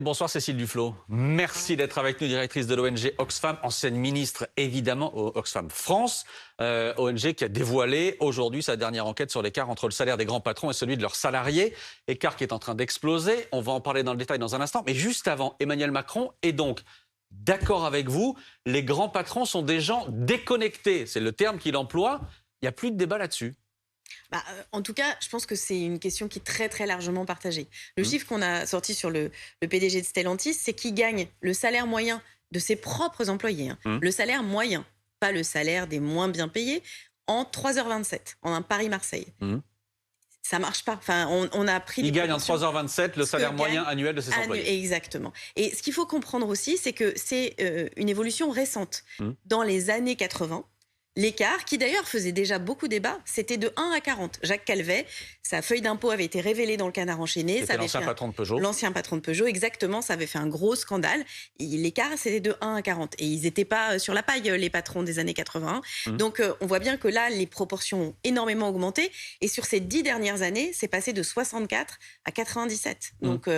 Bonsoir Cécile Duflot. Merci d'être avec nous, directrice de l'ONG Oxfam, ancienne ministre évidemment au Oxfam France, ONG qui a dévoilé aujourd'hui sa dernière enquête sur l'écart entre le salaire des grands patrons et celui de leurs salariés, écart qui est en train d'exploser. On va en parler dans le détail dans un instant, mais juste avant, Emmanuel Macron est donc d'accord avec vous, les grands patrons sont des gens déconnectés, c'est le terme qu'il emploie, il n'y a plus de débat là-dessus. En tout cas, je pense que c'est une question qui est très très largement partagée. Le chiffre qu'on a sorti sur le PDG de Stellantis, c'est qu'il gagne le salaire moyen de ses propres employés. Le salaire moyen, pas le salaire des moins bien payés, en 3h27, en un Paris-Marseille. Ça marche pas. Enfin, on a pris. Il gagne en 3h27 le salaire moyen annuel de ses employés. Exactement. Et ce qu'il faut comprendre aussi, c'est que c'est une évolution récente. Dans les années 80, l'écart, qui d'ailleurs faisait déjà beaucoup débat, c'était de 1 à 40. Jacques Calvet, sa feuille d'impôt avait été révélée dans le Canard enchaîné. C'était l'ancien patron de Peugeot. L'ancien patron de Peugeot, exactement. Ça avait fait un gros scandale. L'écart, c'était de 1 à 40. Et ils n'étaient pas sur la paille, les patrons des années 80. Donc, on voit bien que là, les proportions ont énormément augmenté. Et sur ces 10 dernières années, c'est passé de 64 à 97. Donc,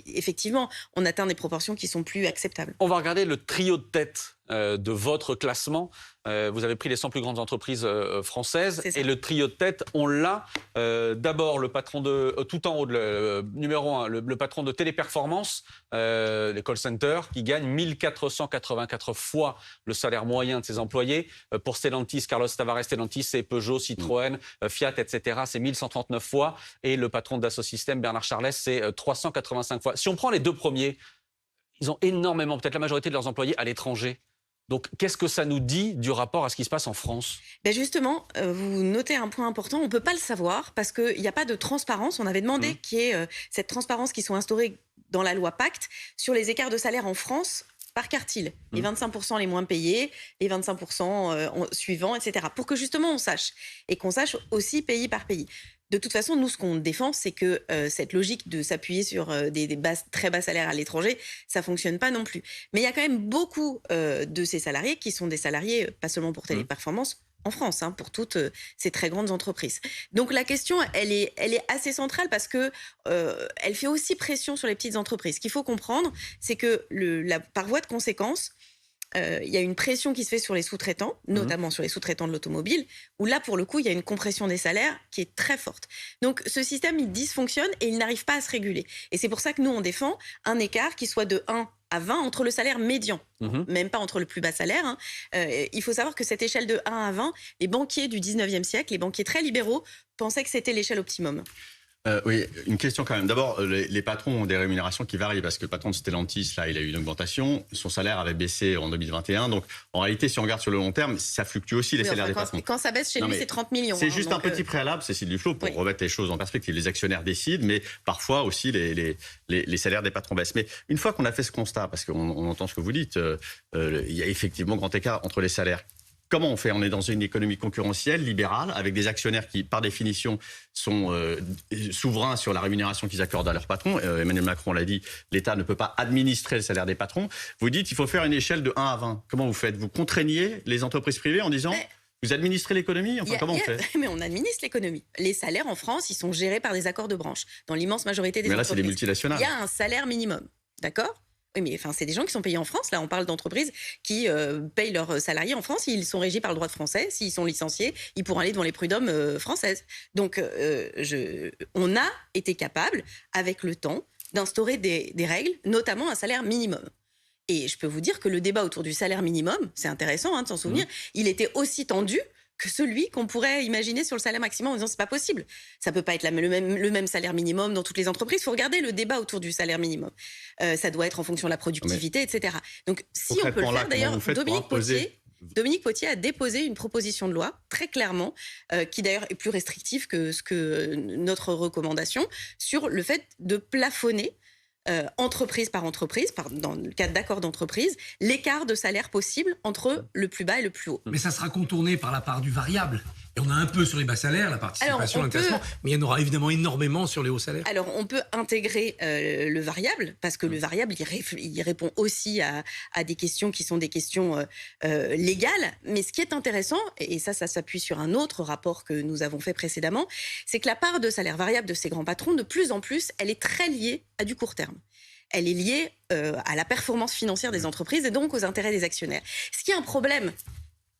effectivement, on atteint des proportions qui sont plus acceptables. On va regarder le trio de tête de votre classement. Vous avez pris les 100 plus grandes entreprises françaises. Et le trio de tête, on l'a. D'abord, le patron de... tout en haut, numéro 1, le patron de Téléperformance, les call centers, qui gagne 1484 fois le salaire moyen de ses employés. Pour Stellantis, Carlos Tavares Stellantis, c'est Peugeot, Citroën, Fiat, etc. C'est 1139 fois. Et le patron de Dassault Systèmes, Bernard Charlès, c'est 385 fois. Si on prend les deux premiers, ils ont énormément, peut-être la majorité de leurs employés à l'étranger. Donc, qu'est-ce que ça nous dit du rapport à ce qui se passe en France ? Justement, vous notez un point important. On ne peut pas le savoir parce qu'il n'y a pas de transparence. On avait demandé qu'il y ait cette transparence qui soit instaurée dans la loi Pacte sur les écarts de salaire en France par quartile. Les 25% les moins payés, les 25% suivants, etc. Pour que justement on sache. Et qu'on sache aussi pays par pays. De toute façon, nous, ce qu'on défend, c'est que cette logique de s'appuyer sur des très bas salaires à l'étranger, ça ne fonctionne pas non plus. Mais il y a quand même beaucoup de ces salariés qui sont des salariés, pas seulement pour Téléperformance, en France, pour toutes ces très grandes entreprises. Donc la question, elle est assez centrale parce que elle fait aussi pression sur les petites entreprises. Ce qu'il faut comprendre, c'est que par voie de conséquence, il y a une pression qui se fait sur les sous-traitants, notamment sur les sous-traitants de l'automobile, où là, pour le coup, il y a une compression des salaires qui est très forte. Donc, ce système, il dysfonctionne et il n'arrive pas à se réguler. Et c'est pour ça que nous, on défend un écart qui soit de 1 à 20 entre le salaire médian, même pas entre le plus bas salaire. Il faut savoir que cette échelle de 1 à 20, les banquiers du 19e siècle, les banquiers très libéraux, pensaient que c'était l'échelle optimum. Oui, une question quand même. D'abord, les patrons ont des rémunérations qui varient parce que le patron de Stellantis, là, il a eu une augmentation. Son salaire avait baissé en 2021. Donc, en réalité, si on regarde sur le long terme, ça fluctue aussi les salaires des patrons. Quand ça baisse chez lui, c'est 30 millions. C'est juste un petit préalable, Cécile Duflot, pour remettre les choses en perspective. Les actionnaires décident, mais parfois aussi les salaires des patrons baissent. Mais une fois qu'on a fait ce constat, parce qu'on entend ce que vous dites, il y a effectivement grand écart entre les salaires. Comment on fait ? On est dans une économie concurrentielle, libérale, avec des actionnaires qui, par définition, sont souverains sur la rémunération qu'ils accordent à leurs patrons. Emmanuel Macron l'a dit, l'État ne peut pas administrer le salaire des patrons. Vous dites qu'il faut faire une échelle de 1 à 20. Comment vous faites ? Vous contraignez les entreprises privées en disant... Vous administrez l'économie ? Comment on fait ? Mais on administre l'économie. Les salaires en France, ils sont gérés par des accords de branche. Dans l'immense majorité des entreprises. Mais là, c'est des multinationales. Il y a un salaire minimum. D'accord ? Oui, mais c'est des gens qui sont payés en France. Là, on parle d'entreprises qui payent leurs salariés en France. Ils sont régis par le droit français. S'ils sont licenciés, ils pourront aller devant les prud'hommes françaises. Donc, on a été capable, avec le temps, d'instaurer des règles, notamment un salaire minimum. Et je peux vous dire que le débat autour du salaire minimum, c'est intéressant de s'en souvenir, il était aussi tendu que celui qu'on pourrait imaginer sur le salaire maximum en disant c'est pas possible. Ça peut pas être le même salaire minimum dans toutes les entreprises. Il faut regarder le débat autour du salaire minimum. Ça doit être en fonction de la productivité, etc. Donc si on peut le faire, d'ailleurs, Dominique Potier a déposé une proposition de loi, très clairement, qui d'ailleurs est plus restrictive que notre recommandation, sur le fait de plafonner entreprise par entreprise, dans le cadre d'accords d'entreprise, l'écart de salaire possible entre le plus bas et le plus haut. Mais ça sera contourné par la part du variable. Et on a un peu sur les bas salaires, la participation, l'intéressement, mais il y en aura évidemment énormément sur les hauts salaires. Alors, on peut intégrer le variable, parce que le variable, il répond aussi à des questions qui sont des questions légales. Mais ce qui est intéressant, et ça s'appuie sur un autre rapport que nous avons fait précédemment, c'est que la part de salaire variable de ces grands patrons, de plus en plus, elle est très liée à du court terme. elle est liée à la performance financière des entreprises et donc aux intérêts des actionnaires. Ce qui est un problème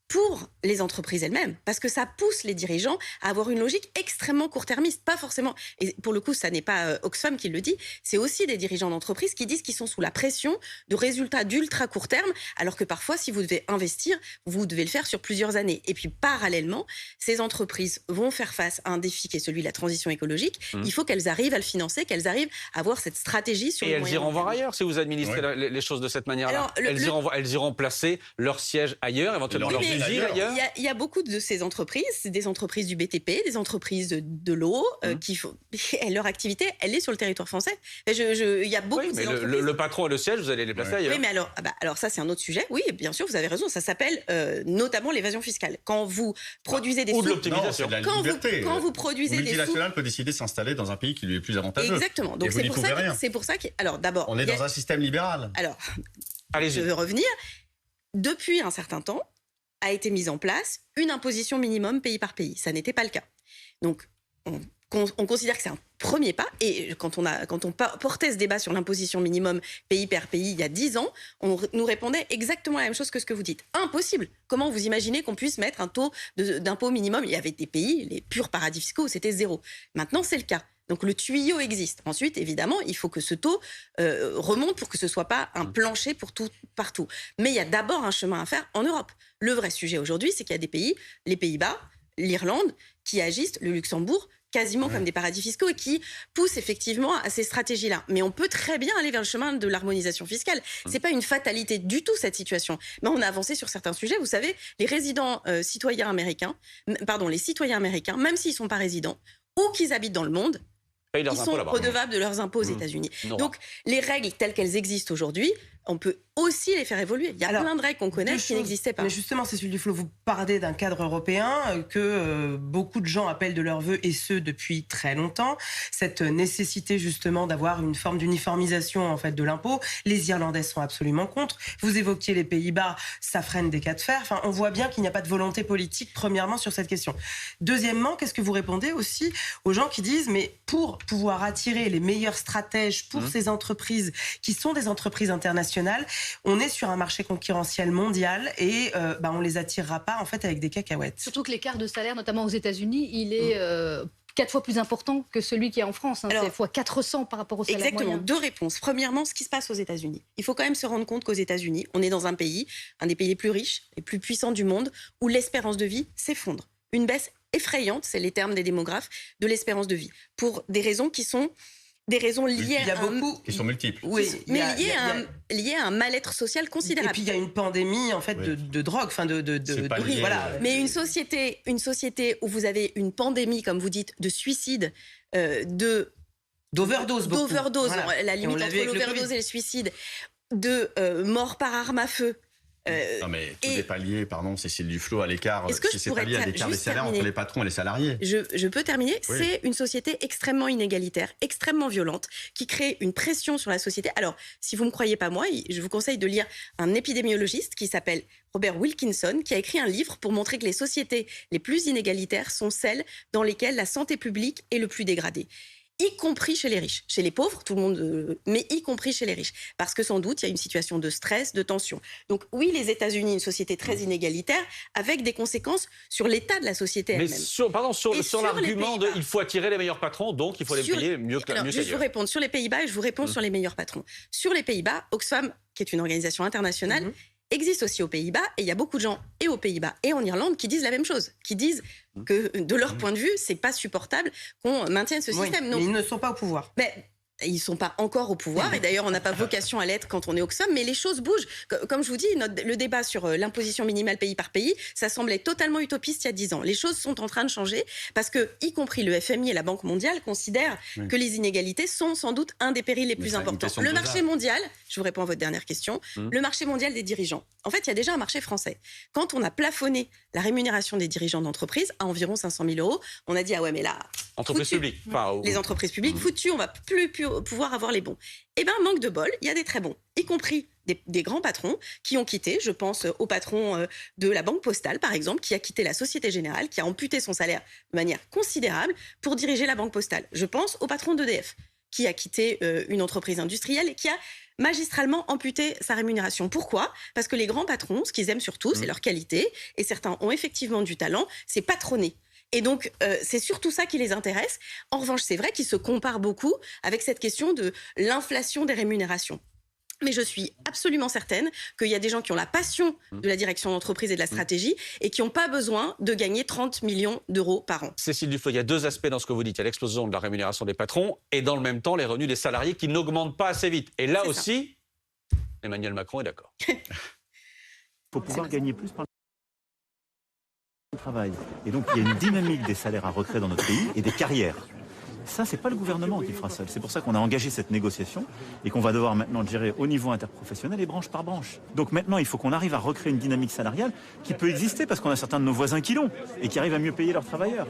pour les entreprises elles-mêmes, parce que ça pousse les dirigeants à avoir une logique extrêmement court-termiste, pas forcément, et pour le coup, ça n'est pas Oxfam qui le dit, c'est aussi des dirigeants d'entreprise qui disent qu'ils sont sous la pression de résultats d'ultra court terme, alors que parfois, si vous devez investir, vous devez le faire sur plusieurs années. Et puis, parallèlement, ces entreprises vont faire face à un défi qui est celui de la transition écologique. Il faut qu'elles arrivent à le financer, qu'elles arrivent à avoir cette stratégie sur le moyen terme. Et elles iront voir ailleurs si vous administrez les choses de cette manière-là. Elles iront placer leur siège ailleurs, éventuellement leur il y a beaucoup de ces entreprises, c'est des entreprises du BTP, des entreprises de l'eau, leur activité, elle est sur le territoire français. Il y a beaucoup de ces entreprises. Le patron et le siège, vous allez les placer ailleurs. Oui, mais alors ça, c'est un autre sujet. Oui, bien sûr, vous avez raison. Ça s'appelle notamment l'évasion fiscale. Quand vous produisez des sous... Ou de l'optimisation. Quand vous produisez des sous... multinationale peut décider de s'installer dans un pays qui lui est plus avantageux. Exactement. Donc c'est pour ça que... Alors d'abord... On est dans un système libéral. Alors, je veux revenir. Depuis un certain temps, a été mise en place une imposition minimum pays par pays. Ça n'était pas le cas. Donc, on considère que c'est un premier pas. Et quand on portait ce débat sur l'imposition minimum pays par pays il y a 10 ans, on nous répondait exactement la même chose que ce que vous dites. Impossible. Comment vous imaginez qu'on puisse mettre un taux d'impôt minimum ? Il y avait des pays, les purs paradis fiscaux, où c'était 0. Maintenant, c'est le cas. Donc le tuyau existe. Ensuite, évidemment, il faut que ce taux remonte pour que ce ne soit pas un plancher pour tout, partout. Mais il y a d'abord un chemin à faire en Europe. Le vrai sujet aujourd'hui, c'est qu'il y a des pays, les Pays-Bas, l'Irlande, qui agissent, le Luxembourg, quasiment comme des paradis fiscaux et qui poussent effectivement à ces stratégies-là. Mais on peut très bien aller vers le chemin de l'harmonisation fiscale. C'est pas une fatalité du tout, cette situation. Mais on a avancé sur certains sujets. Vous savez, les citoyens américains, même s'ils ne sont pas résidents ou qu'ils habitent dans le monde, ils sont redevables de leurs impôts aux États-Unis. Donc, les règles telles qu'elles existent aujourd'hui, on peut aussi les faire évoluer. Il y a plein de règles qu'on connaît qui n'existaient pas. Mais justement, Cécile Duflot, vous parlez d'un cadre européen que beaucoup de gens appellent de leur vœu, et ce, depuis très longtemps. Cette nécessité, justement, d'avoir une forme d'uniformisation, en fait, de l'impôt. Les Irlandais sont absolument contre. Vous évoquiez les Pays-Bas, ça freine des cas de fer. Enfin, on voit bien qu'il n'y a pas de volonté politique, premièrement, sur cette question. Deuxièmement, qu'est-ce que vous répondez aussi aux gens qui disent, mais pour pouvoir attirer les meilleurs stratèges pour ces entreprises, qui sont des entreprises internationales, on est sur un marché concurrentiel mondial et on les attirera pas en fait avec des cacahuètes. Surtout que l'écart de salaire, notamment aux États-Unis, il est 4 fois plus important que celui qui est en France. Alors, c'est fois 400 par rapport au salaire moyen. Exactement. 2 réponses. Premièrement, ce qui se passe aux États-Unis. Il faut quand même se rendre compte qu'aux États-Unis, on est dans un pays les pays les plus riches, les plus puissants du monde, où l'espérance de vie s'effondre. Une baisse effrayante, c'est les termes des démographes, de l'espérance de vie, pour des raisons qui sont des raisons liées qui sont multiples. Oui, mais liées à un mal-être social considérable. Et puis il y a une pandémie en fait de drogue, voilà. Mais une société où vous avez une pandémie, comme vous dites, de suicide, d'overdose, voilà. La limite entre l'overdose et le suicide, de mort par arme à feu. Non mais tout n'est pas lié, pardon, Cécile Duflot, à l'écart. C'est pas lié à l'écart des salaires entre les patrons et les salariés. Je peux terminer. Oui. C'est une société extrêmement inégalitaire, extrêmement violente, qui crée une pression sur la société. Alors, si vous ne me croyez pas moi, je vous conseille de lire un épidémiologiste qui s'appelle Robert Wilkinson, qui a écrit un livre pour montrer que les sociétés les plus inégalitaires sont celles dans lesquelles la santé publique est le plus dégradée. Y compris chez les riches. Chez les pauvres, tout le monde, mais y compris chez les riches. Parce que sans doute, il y a une situation de stress, de tension. Donc oui, les États-Unis, une société très inégalitaire, avec des conséquences sur l'état de la société elle-même. Mais sur l'argument de il faut attirer les meilleurs patrons, donc il faut les payer mieux qu'ailleurs. Je vais vous répondre sur les Pays-Bas et je vous réponds sur les meilleurs patrons. Sur les Pays-Bas, Oxfam, qui est une organisation internationale, existe aussi aux Pays-Bas, et il y a beaucoup de gens, et aux Pays-Bas et en Irlande, qui disent la même chose, qui disent que de leur point de vue, c'est pas supportable qu'on maintienne ce système. Mais ils ne sont pas au pouvoir. Mais ils ne sont pas encore au pouvoir, et d'ailleurs on n'a pas vocation à l'être quand on est Oxfam, mais les choses bougent. Comme je vous dis, le débat sur l'imposition minimale pays par pays, ça semblait totalement utopiste il y a 10 ans. Les choses sont en train de changer, parce que, y compris le FMI et la Banque mondiale, considèrent que les inégalités sont sans doute un des périls les plus importants. Le marché mondial, je vous réponds à votre dernière question, le marché mondial des dirigeants. En fait, il y a déjà un marché français. Quand on a plafonné la rémunération des dirigeants d'entreprise à environ 500 000 €, on a dit, ah ouais, mais là... Entreprises publiques. Les entreprises publiques, foutues, on va plus pouvoir avoir les bons. Eh bien, manque de bol, il y a des très bons, y compris des grands patrons qui ont quitté. Je pense au patron de la Banque Postale, par exemple, qui a quitté la Société Générale, qui a amputé son salaire de manière considérable pour diriger la Banque Postale. Je pense au patron d'EDF, qui a quitté une entreprise industrielle et qui a magistralement amputé sa rémunération. Pourquoi ? Parce que les grands patrons, ce qu'ils aiment surtout, c'est leur qualité, et certains ont effectivement du talent, c'est patronner. Et donc, c'est surtout ça qui les intéresse. En revanche, c'est vrai qu'ils se comparent beaucoup avec cette question de l'inflation des rémunérations. Mais je suis absolument certaine qu'il y a des gens qui ont la passion de la direction d'entreprise et de la stratégie et qui n'ont pas besoin de gagner 30 millions d'euros par an. Cécile Duflot, il y a deux aspects dans ce que vous dites. Il y a l'explosion de la rémunération des patrons et dans le même temps, les revenus des salariés qui n'augmentent pas assez vite. Et là aussi, Emmanuel Macron est d'accord. Il faut pouvoir gagner plus par le travail. Et donc, il y a une dynamique des salaires à retrait dans notre pays et des carrières. Ça, c'est pas le gouvernement qui fera seul. C'est pour ça qu'on a engagé cette négociation et qu'on va devoir maintenant le gérer au niveau interprofessionnel et branche par branche. Donc maintenant, il faut qu'on arrive à recréer une dynamique salariale qui peut exister parce qu'on a certains de nos voisins qui l'ont et qui arrivent à mieux payer leurs travailleurs.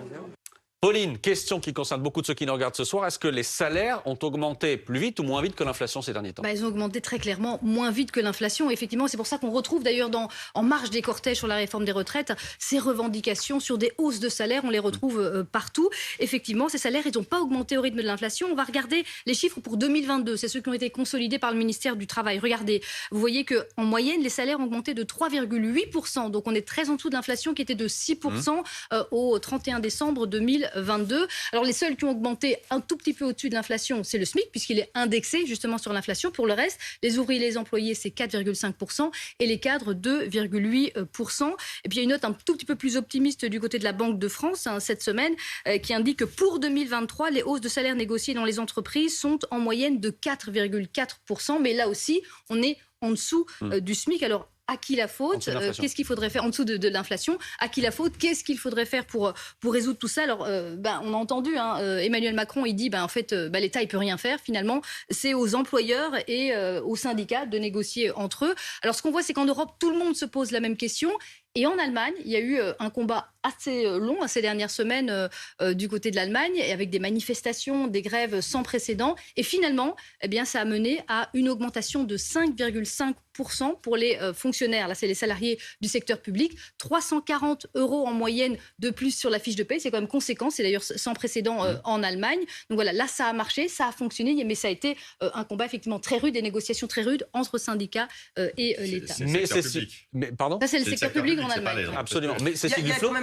Pauline, question qui concerne beaucoup de ceux qui nous regardent ce soir. Est-ce que les salaires ont augmenté plus vite ou moins vite que l'inflation ces derniers temps ? Ils ont augmenté très clairement moins vite que l'inflation. Effectivement, c'est pour ça qu'on retrouve d'ailleurs en marge des cortèges sur la réforme des retraites ces revendications sur des hausses de salaire. On les retrouve partout. Effectivement, ces salaires, ils n'ont pas augmenté au rythme de l'inflation. On va regarder les chiffres pour 2022. C'est ceux qui ont été consolidés par le ministère du Travail. Regardez, vous voyez qu'en moyenne, les salaires ont augmenté de 3,8%. Donc on est très en dessous de l'inflation qui était de 6% au 31 décembre 2022. Alors les seuls qui ont augmenté un tout petit peu au-dessus de l'inflation, c'est le SMIC, puisqu'il est indexé justement sur l'inflation. Pour le reste, les ouvriers et les employés, c'est 4,5% et les cadres, 2,8%. Et puis il y a une note un tout petit peu plus optimiste du côté de la Banque de France cette semaine qui indique que pour 2023, les hausses de salaire négociées dans les entreprises sont en moyenne de 4,4%. Mais là aussi, on est en dessous du SMIC. Alors, à qui la faute ? Qu'est-ce qu'il faudrait faire en dessous de l'inflation ? À qui la faute ? Qu'est-ce qu'il faudrait faire pour résoudre tout ça ? Alors, on a entendu Emmanuel Macron, il dit en fait, l'État, il peut rien faire. Finalement, c'est aux employeurs et aux syndicats de négocier entre eux. Alors, ce qu'on voit, c'est qu'en Europe, tout le monde se pose la même question. Et en Allemagne, il y a eu un combat assez long ces dernières semaines du côté de l'Allemagne, et avec des manifestations, des grèves sans précédent. Et finalement, ça a mené à une augmentation de 5,5% pour les fonctionnaires. Là, c'est les salariés du secteur public. 340 € en moyenne de plus sur la fiche de paye. C'est quand même conséquent. C'est d'ailleurs sans précédent en Allemagne. Donc voilà, là, ça a marché, ça a fonctionné. Mais ça a été un combat effectivement très rude, des négociations très rudes entre syndicats et l'État. Pardon ? Ça, c'est le secteur public en Allemagne. Absolument. Mais Cécile Duflot,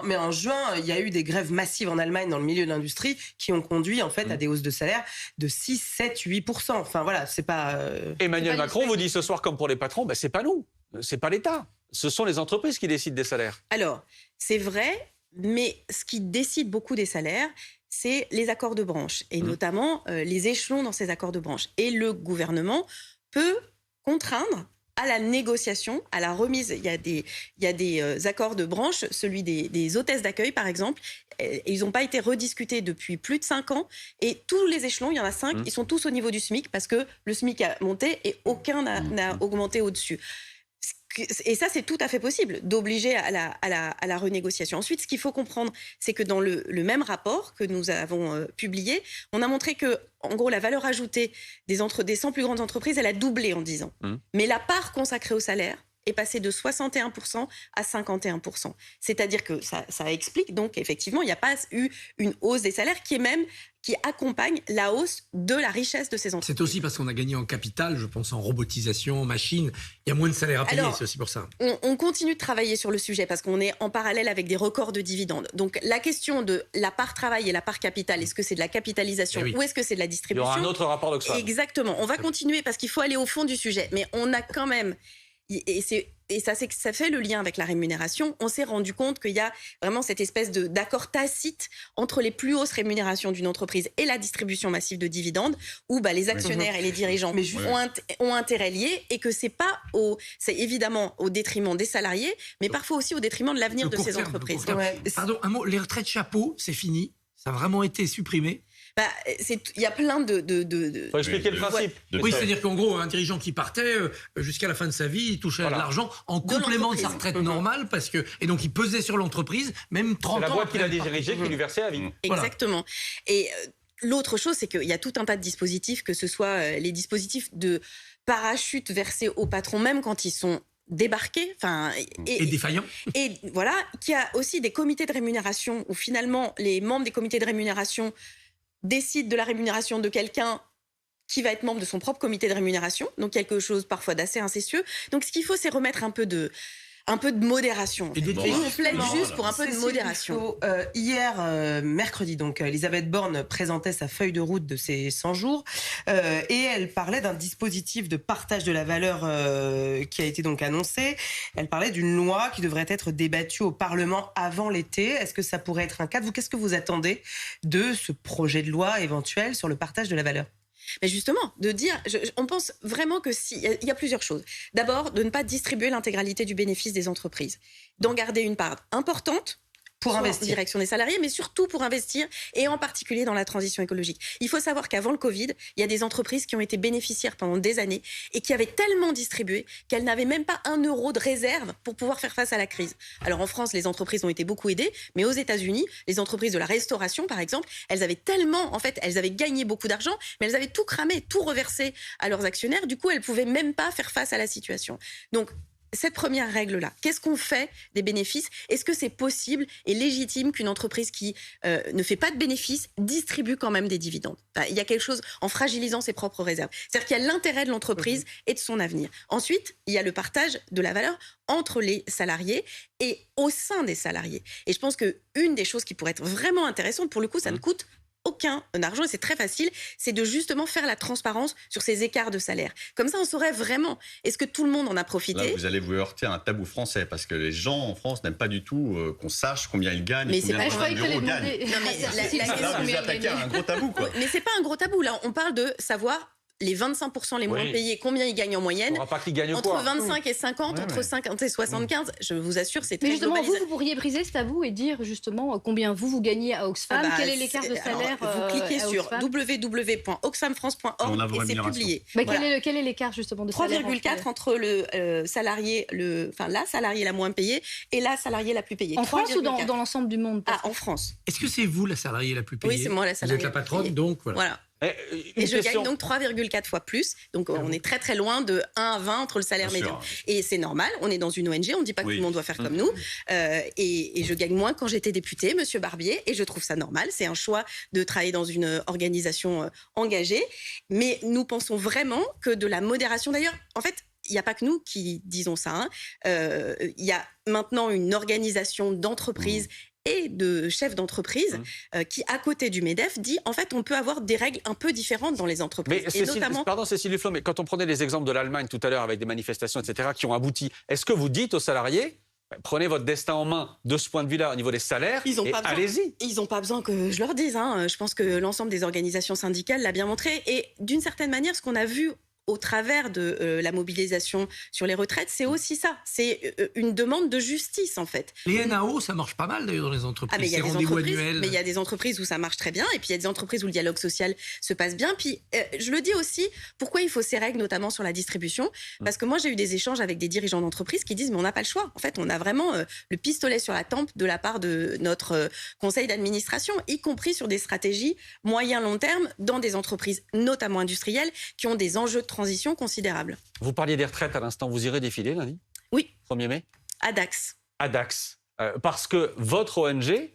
mais en juin, il y a eu des grèves massives en Allemagne dans le milieu de l'industrie qui ont conduit en fait à des hausses de salaire de 6, 7, 8%. Enfin voilà, c'est pas. Emmanuel Macron vous dit ce soir, comme pour les patrons, c'est pas nous, c'est pas l'État. Ce sont les entreprises qui décident des salaires. Alors, c'est vrai, mais ce qui décide beaucoup des salaires, c'est les accords de branche, et notamment les échelons dans ces accords de branche. Et le gouvernement peut contraindre à la négociation, à la remise. Il y a des accords de branche, celui des hôtesses d'accueil par exemple, ils n'ont pas été rediscutés depuis plus de 5 ans, et tous les échelons, il y en a 5, ils sont tous au niveau du SMIC parce que le SMIC a monté et aucun n'a augmenté au-dessus. Et ça, c'est tout à fait possible d'obliger à la renégociation. Ensuite, ce qu'il faut comprendre, c'est que dans le même rapport que nous avons publié, on a montré que, en gros, la valeur ajoutée des 100 plus grandes entreprises, elle a doublé en 10 ans. Mais la part consacrée au salaire est passée de 61% à 51%. C'est-à-dire que ça explique donc effectivement, il n'y a pas eu une hausse des salaires qui accompagne la hausse de la richesse de ces entreprises. C'est aussi parce qu'on a gagné en capital, je pense en robotisation, en machine. Il y a moins de salaires à payer, c'est aussi pour ça. On continue de travailler sur le sujet parce qu'on est en parallèle avec des records de dividendes. Donc la question de la part travail et la part capital, est-ce que c'est de la capitalisation ou est-ce que c'est de la distribution ? Il y aura un autre rapport d'Oxfam. Exactement. On va continuer parce qu'il faut aller au fond du sujet. Mais on a quand même... Et ça fait le lien avec la rémunération. On s'est rendu compte qu'il y a vraiment cette espèce d'accord tacite entre les plus hausses rémunérations d'une entreprise et la distribution massive de dividendes, où les actionnaires et les dirigeants ont intérêt lié, et que c'est évidemment au détriment des salariés, mais parfois aussi au détriment de l'avenir de ces entreprises. Pardon, un mot, les retraites chapeau, c'est fini. Ça a vraiment été supprimé. Il y a plein de... Il faut expliquer le principe. Oui, c'est-à-dire qu'en gros, un dirigeant qui partait, jusqu'à la fin de sa vie, il touchait de l'argent en complément de sa retraite normale, et donc il pesait sur l'entreprise, même 30 ans. C'est la boîte qu'il a dirigée qui lui versait à vie. Exactement. Et l'autre chose, c'est qu'il y a tout un tas de dispositifs, que ce soit les dispositifs de parachute versés aux patrons, même quand ils sont débarqués, et défaillants. Et voilà, qu'il y a aussi des comités de rémunération où finalement les membres des comités de rémunération décide de la rémunération de quelqu'un qui va être membre de son propre comité de rémunération, donc quelque chose parfois d'assez incestueux. Donc ce qu'il faut, c'est remettre un peu de modération. Et on plaide juste pour un peu de modération. Hier, mercredi, donc, Elisabeth Borne présentait sa feuille de route de ces 100 jours et elle parlait d'un dispositif de partage de la valeur qui a été donc annoncé. Elle parlait d'une loi qui devrait être débattue au Parlement avant l'été. Est-ce que ça pourrait être un cas? Qu'est-ce que vous attendez de ce projet de loi éventuel sur le partage de la valeur? Mais justement, de dire, on pense vraiment que il y a plusieurs choses. D'abord, de ne pas distribuer l'intégralité du bénéfice des entreprises, d'en garder une part importante pour investir en direction des salariés, mais surtout pour investir, et en particulier dans la transition écologique. Il faut savoir qu'avant le Covid, il y a des entreprises qui ont été bénéficiaires pendant des années et qui avaient tellement distribué qu'elles n'avaient même pas 1 euro de réserve pour pouvoir faire face à la crise. Alors en France, les entreprises ont été beaucoup aidées, mais aux États-Unis, les entreprises de la restauration, par exemple, elles avaient elles avaient gagné beaucoup d'argent, mais elles avaient tout cramé, tout reversé à leurs actionnaires. Du coup, elles pouvaient même pas faire face à la situation. Donc, cette première règle-là, qu'est-ce qu'on fait des bénéfices? Est-ce que c'est possible et légitime qu'une entreprise qui ne fait pas de bénéfices distribue quand même des dividendes? Il y a quelque chose en fragilisant ses propres réserves. C'est-à-dire qu'il y a l'intérêt de l'entreprise et de son avenir. Ensuite, il y a le partage de la valeur entre les salariés et au sein des salariés. Et je pense qu'une des choses qui pourrait être vraiment intéressante, pour le coup, ça ne coûte aucun argent et c'est très facile, c'est de justement faire la transparence sur ces écarts de salaire. Comme ça, on saurait vraiment, est-ce que tout le monde en a profité? Là, vous allez vous heurter à un tabou français parce que les gens en France n'aiment pas du tout qu'on sache combien ils gagnent et combien un bureau gagne. Non, mais Là, vous attaquez à un gros tabou, quoi. Mais c'est pas un gros tabou, là. On parle de savoir les 25% les moins payés, combien ils gagnent en moyenne? On ne pas qu'ils gagnent entre quoi. 25 et 50, entre 50 et 75, je vous assure, c'est très Mais justement, globalisé. vous pourriez briser ce tabou et dire justement combien vous gagnez à Oxfam, quel est l'écart de salaire vous cliquez sur www.oxfamfrance.org et c'est publié. Voilà. Quel est l'écart justement de salaire 3,4 entre le salarié, la salariée la moins payée et la salariée la plus payée. En France ou dans l'ensemble du monde? En France. Est-ce que c'est vous la salariée la plus payée? Oui, c'est moi la salariée. Vous êtes la patronne, donc voilà. Et je gagne donc 3,4 fois plus. Donc on est très très loin de 1 à 20 entre le salaire médian. Et c'est normal, on est dans une ONG, on ne dit pas que tout le monde doit faire comme nous. Et je gagne moins quand j'étais députée, Monsieur Barbier, et je trouve ça normal. C'est un choix de travailler dans une organisation engagée. Mais nous pensons vraiment que de la modération, d'ailleurs, en fait, il n'y a pas que nous qui disons ça. Il y a maintenant une organisation d'entreprises et de chefs d'entreprise qui, à côté du MEDEF, dit en fait on peut avoir des règles un peu différentes dans les entreprises. Mais pardon Cécile Duflot, mais quand on prenait les exemples de l'Allemagne tout à l'heure avec des manifestations, etc., qui ont abouti, est-ce que vous dites aux salariés prenez votre destin en main de ce point de vue-là au niveau des salaires et allez-y. Ils n'ont pas besoin que je leur dise. Je pense que l'ensemble des organisations syndicales l'a bien montré. Et d'une certaine manière, ce qu'on a vu au travers de la mobilisation sur les retraites, c'est aussi ça. C'est une demande de justice, en fait. Les NAO, ça marche pas mal, d'ailleurs, dans les entreprises. Mais il y a des entreprises où ça marche très bien, et puis il y a des entreprises où le dialogue social se passe bien. Puis, je le dis aussi, pourquoi il faut ces règles, notamment sur la distribution? Parce que moi, j'ai eu des échanges avec des dirigeants d'entreprises qui disent, mais on n'a pas le choix. En fait, on a vraiment le pistolet sur la tempe de la part de notre conseil d'administration, y compris sur des stratégies moyen-long terme dans des entreprises, notamment industrielles, qui ont des enjeux de transition considérable. Vous parliez des retraites à l'instant, vous irez défiler lundi? Oui. 1er mai? À Dax. À Dax. Parce que votre ONG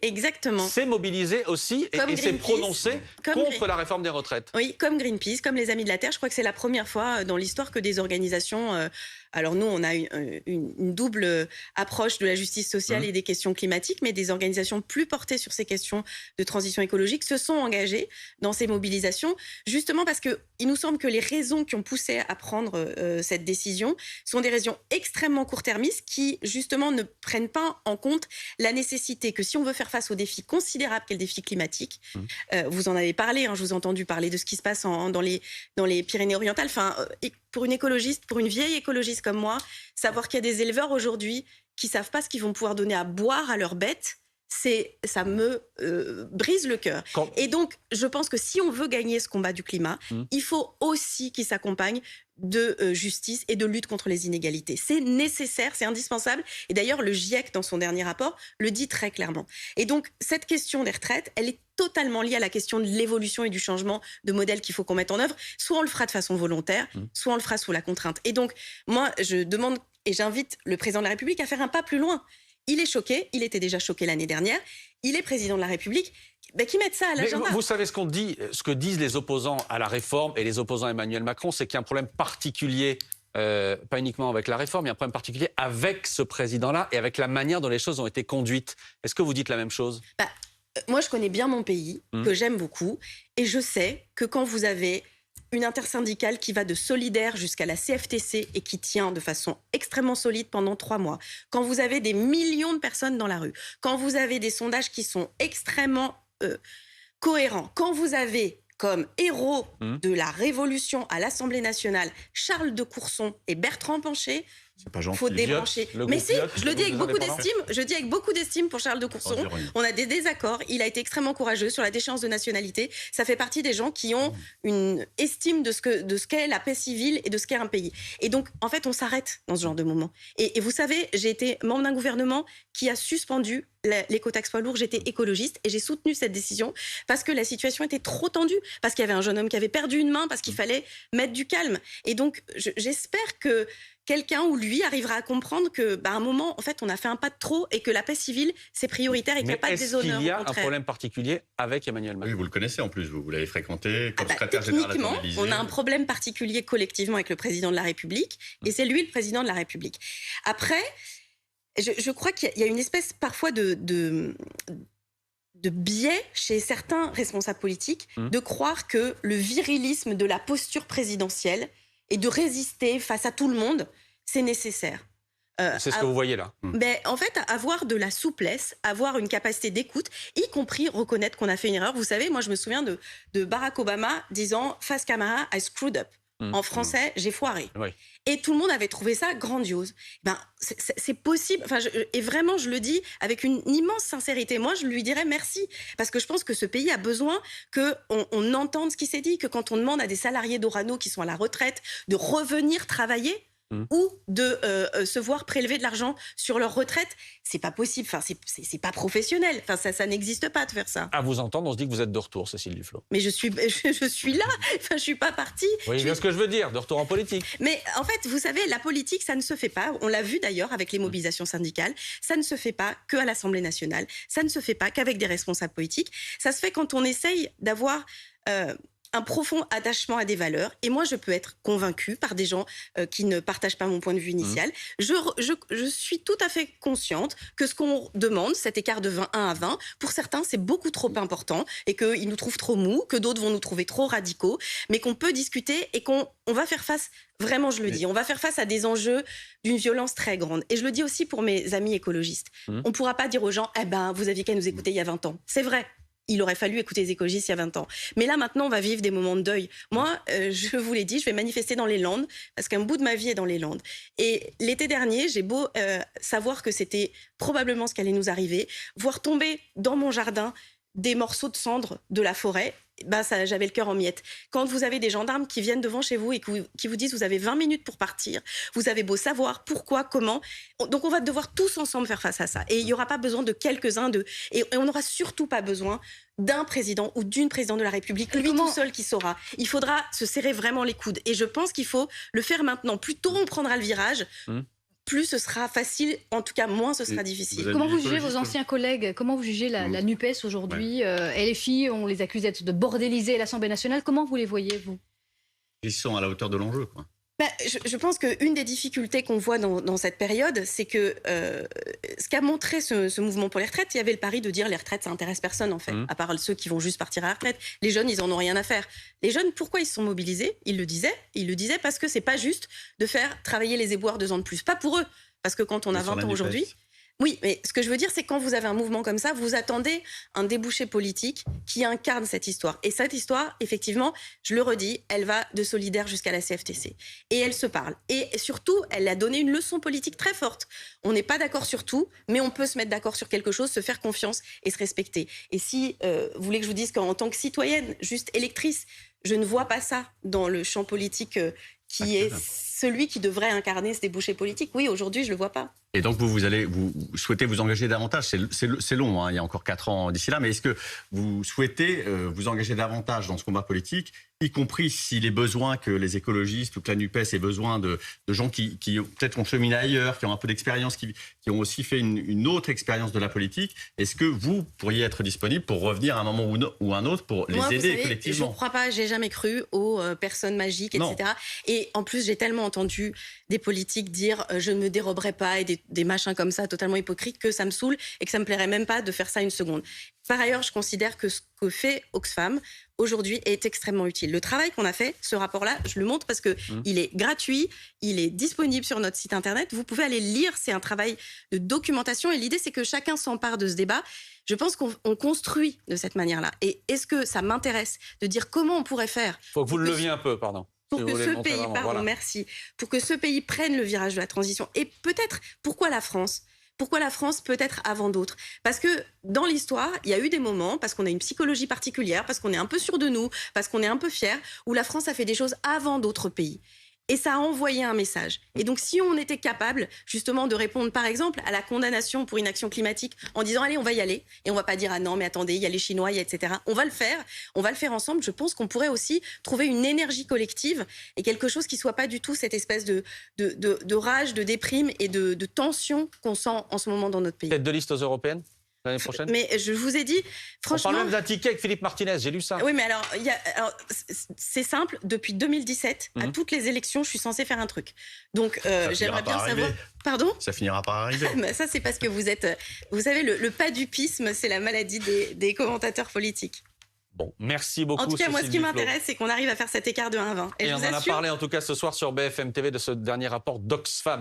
s'est mobilisée aussi et s'est prononcée contre la réforme des retraites. Oui, comme Greenpeace, comme les Amis de la Terre. Je crois que c'est la première fois dans l'histoire que des organisations... alors nous, on a une double approche de la justice sociale et des questions climatiques, mais des organisations plus portées sur ces questions de transition écologique se sont engagées dans ces mobilisations, justement parce qu'il nous semble que les raisons qui ont poussé à prendre cette décision sont des raisons extrêmement court-termistes qui, justement, ne prennent pas en compte la nécessité que si on veut faire face au défi considérable qu'est le défi climatique, vous en avez parlé, je vous ai entendu parler de ce qui se passe dans les Pyrénées-Orientales, pour une écologiste, pour une vieille écologiste comme moi, savoir qu'il y a des éleveurs aujourd'hui qui ne savent pas ce qu'ils vont pouvoir donner à boire à leurs bêtes, ça me brise le cœur. Et donc, je pense que si on veut gagner ce combat du climat, il faut aussi qu'il s'accompagne de justice et de lutte contre les inégalités. C'est nécessaire, c'est indispensable. Et d'ailleurs, le GIEC, dans son dernier rapport, le dit très clairement. Et donc, cette question des retraites, elle est totalement liée à la question de l'évolution et du changement de modèle qu'il faut qu'on mette en œuvre. Soit on le fera de façon volontaire, soit on le fera sous la contrainte. Et donc, moi, je demande et j'invite le président de la République à faire un pas plus loin. Il est choqué, il était déjà choqué l'année dernière, il est président de la République, qui mette ça à l'agenda. Vous savez ce que disent les opposants à la réforme et les opposants à Emmanuel Macron, c'est qu'il y a un problème particulier, pas uniquement avec la réforme, il y a un problème particulier avec ce président-là et avec la manière dont les choses ont été conduites. Est-ce que vous dites la même chose ? Moi, je connais bien mon pays, que j'aime beaucoup, et je sais que quand vous avez une intersyndicale qui va de Solidaire jusqu'à la CFTC et qui tient de façon extrêmement solide pendant 3 mois, quand vous avez des millions de personnes dans la rue, quand vous avez des sondages qui sont extrêmement cohérents, quand vous avez comme héros de la Révolution à l'Assemblée nationale Charles de Courson et Bertrand Pancher, il faut débrancher. Mais si, je le dis avec beaucoup d'estime. Je dis avec beaucoup d'estime pour Charles de Courson. On a des désaccords. Il a été extrêmement courageux sur la déchéance de nationalité. Ça fait partie des gens qui ont une estime de ce qu'est la paix civile et de ce qu'est un pays. Et donc, en fait, on s'arrête dans ce genre de moment. Et vous savez, j'ai été membre d'un gouvernement qui a suspendu l'écotaxe poids lourd. J'étais écologiste et j'ai soutenu cette décision parce que la situation était trop tendue, parce qu'il y avait un jeune homme qui avait perdu une main, parce qu'il fallait mettre du calme. Et donc, j'espère que quelqu'un ou lui arrivera à comprendre que, un moment, en fait, on a fait un pas de trop et que la paix civile, c'est prioritaire et qu'il n'y a pas de déshonneur. Est-ce qu'il y a un problème particulier avec Emmanuel Macron ? Oui, vous le connaissez en plus, vous l'avez fréquenté comme secrétaire général de l'Élysée. On a un problème particulier collectivement avec le président de la République et c'est lui le président de la République. Après, je crois qu'il y a une espèce parfois de biais chez certains responsables politiques de croire que le virilisme de la posture présidentielle et de résister face à tout le monde, c'est nécessaire. C'est ce que vous voyez là. En fait, avoir de la souplesse, avoir une capacité d'écoute, y compris reconnaître qu'on a fait une erreur. Vous savez, moi je me souviens de Barack Obama disant « Face Camara, I screwed up ». En français, j'ai foiré. Oui. Et tout le monde avait trouvé ça grandiose. C'est possible. Et vraiment, je le dis avec une immense sincérité. Moi, je lui dirais merci. Parce que je pense que ce pays a besoin qu'on entende ce qui s'est dit, que quand on demande à des salariés d'Orano qui sont à la retraite de revenir travailler, ou de se voir prélever de l'argent sur leur retraite, c'est pas possible. C'est pas professionnel. Ça n'existe pas de faire ça. À vous entendre, on se dit que vous êtes de retour, Cécile Duflot. Mais je suis là. Je suis pas partie. Vous voyez bien ce que je veux dire, de retour en politique. Mais en fait, vous savez, la politique, ça ne se fait pas. On l'a vu d'ailleurs avec les mobilisations syndicales. Ça ne se fait pas qu'à l'Assemblée nationale. Ça ne se fait pas qu'avec des responsables politiques. Ça se fait quand on essaye d'avoir un profond attachement à des valeurs. Et moi, je peux être convaincue par des gens qui ne partagent pas mon point de vue initial. Je suis tout à fait consciente que ce qu'on demande, cet écart de 1 à 20, pour certains, c'est beaucoup trop important et qu'ils nous trouvent trop mous, que d'autres vont nous trouver trop radicaux, mais qu'on peut discuter et qu'on va faire face, vraiment je le dis, on va faire face à des enjeux d'une violence très grande. Et je le dis aussi pour mes amis écologistes. On ne pourra pas dire aux gens, vous aviez qu'à nous écouter il y a 20 ans. C'est vrai. Il aurait fallu écouter les écologistes il y a 20 ans. Mais là, maintenant, on va vivre des moments de deuil. Moi, je vous l'ai dit, je vais manifester dans les Landes, parce qu'un bout de ma vie est dans les Landes. Et l'été dernier, j'ai beau savoir que c'était probablement ce qui allait nous arriver, voir tomber dans mon jardin des morceaux de cendres de la forêt, j'avais le cœur en miettes. Quand vous avez des gendarmes qui viennent devant chez vous et qui vous disent vous avez 20 minutes pour partir, vous avez beau savoir pourquoi, comment. Donc on va devoir tous ensemble faire face à ça. Et il n'y aura pas besoin de quelques-uns et on n'aura surtout pas besoin d'un président ou d'une présidente de la République, lui tout seul qui saura. Il faudra se serrer vraiment les coudes. Et je pense qu'il faut le faire maintenant. Plus tôt on prendra le virage, plus ce sera facile, en tout cas moins ce sera difficile. Comment vous jugez vos anciens collègues? Comment vous jugez la NUPES aujourd'hui? LFI, on les accuse d'être de bordéliser l'Assemblée nationale. Comment vous les voyez, vous? Ils sont à la hauteur de l'enjeu, quoi. Je pense qu'une des difficultés qu'on voit dans cette période, c'est que ce qu'a montré ce mouvement pour les retraites, il y avait le pari de dire les retraites, ça intéresse personne en fait, à part ceux qui vont juste partir à la retraite. Les jeunes, ils en ont rien à faire. Les jeunes, pourquoi ils se sont mobilisés? Ils le disaient parce que c'est pas juste de faire travailler les éboueurs 2 ans de plus. Pas pour eux, parce que quand on a 20 ans aujourd'hui... Oui, mais ce que je veux dire, c'est que quand vous avez un mouvement comme ça, vous attendez un débouché politique qui incarne cette histoire. Et cette histoire, effectivement, je le redis, elle va de Solidaire jusqu'à la CFTC. Et elle se parle. Et surtout, elle a donné une leçon politique très forte. On n'est pas d'accord sur tout, mais on peut se mettre d'accord sur quelque chose, se faire confiance et se respecter. Et si vous voulez que je vous dise qu'en tant que citoyenne, juste électrice, je ne vois pas ça dans le champ politique qui est celui qui devrait incarner ce débouché politique. Oui, aujourd'hui, je ne le vois pas. Et donc, vous souhaitez vous engager davantage. C'est long, hein, il y a encore 4 ans d'ici là. Mais est-ce que vous souhaitez vous engager davantage dans ce combat politique y compris s'il est besoin que les écologistes ou que la NUPES ait besoin de gens qui peut-être ont cheminé ailleurs, qui ont un peu d'expérience, qui ont aussi fait une autre expérience de la politique. Est-ce que vous pourriez être disponible pour revenir à un moment ou un autre pour les aider collectivement? Je ne crois pas, j'ai jamais cru aux personnes magiques, etc. Non. Et en plus, j'ai tellement entendu des politiques dire je ne me déroberai pas et des machins comme ça totalement hypocrites que ça me saoule et que ça me plairait même pas de faire ça une seconde. Par ailleurs, je considère que ce que fait Oxfam aujourd'hui est extrêmement utile. Le travail qu'on a fait, ce rapport-là, je le montre parce que il est gratuit, il est disponible sur notre site internet. Vous pouvez aller le lire, c'est un travail de documentation et l'idée c'est que chacun s'empare de ce débat. Je pense qu'on construit de cette manière-là. Et est-ce que ça m'intéresse de dire comment on pourrait faire? Il faut que vous le leviez un peu, pardon. Pour que ce pays, merci, pour que ce pays prenne le virage de la transition. Et peut-être, pourquoi la France? Pourquoi la France peut-être avant d'autres? Parce que dans l'histoire, il y a eu des moments, parce qu'on a une psychologie particulière, parce qu'on est un peu sûr de nous, parce qu'on est un peu fier, où la France a fait des choses avant d'autres pays. Et ça a envoyé un message. Et donc, si on était capable, justement, de répondre, par exemple, à la condamnation pour inaction climatique en disant, allez, on va y aller, et on va pas dire, ah non, mais attendez, il y a les Chinois, etc. On va le faire ensemble. Je pense qu'on pourrait aussi trouver une énergie collective et quelque chose qui soit pas du tout cette espèce de rage, de déprime et de tension qu'on sent en ce moment dans notre pays. Tête de liste aux européennes l'année prochaine? Mais je vous ai dit, franchement... On parle même d'un ticket avec Philippe Martinez, j'ai lu ça. Oui, mais alors c'est simple, depuis 2017, à toutes les élections, je suis censée faire un truc. Donc, j'aimerais bien savoir... Pardon? Ça finira par arriver. Mais ça, c'est parce que vous êtes... Vous savez, le padupisme, c'est la maladie des commentateurs politiques. Bon, merci beaucoup. En tout cas, moi, ce qui m'intéresse, c'est qu'on arrive à faire cet écart de 1,20. Et on en a parlé, en tout cas, ce soir sur BFM TV de ce dernier rapport d'Oxfam.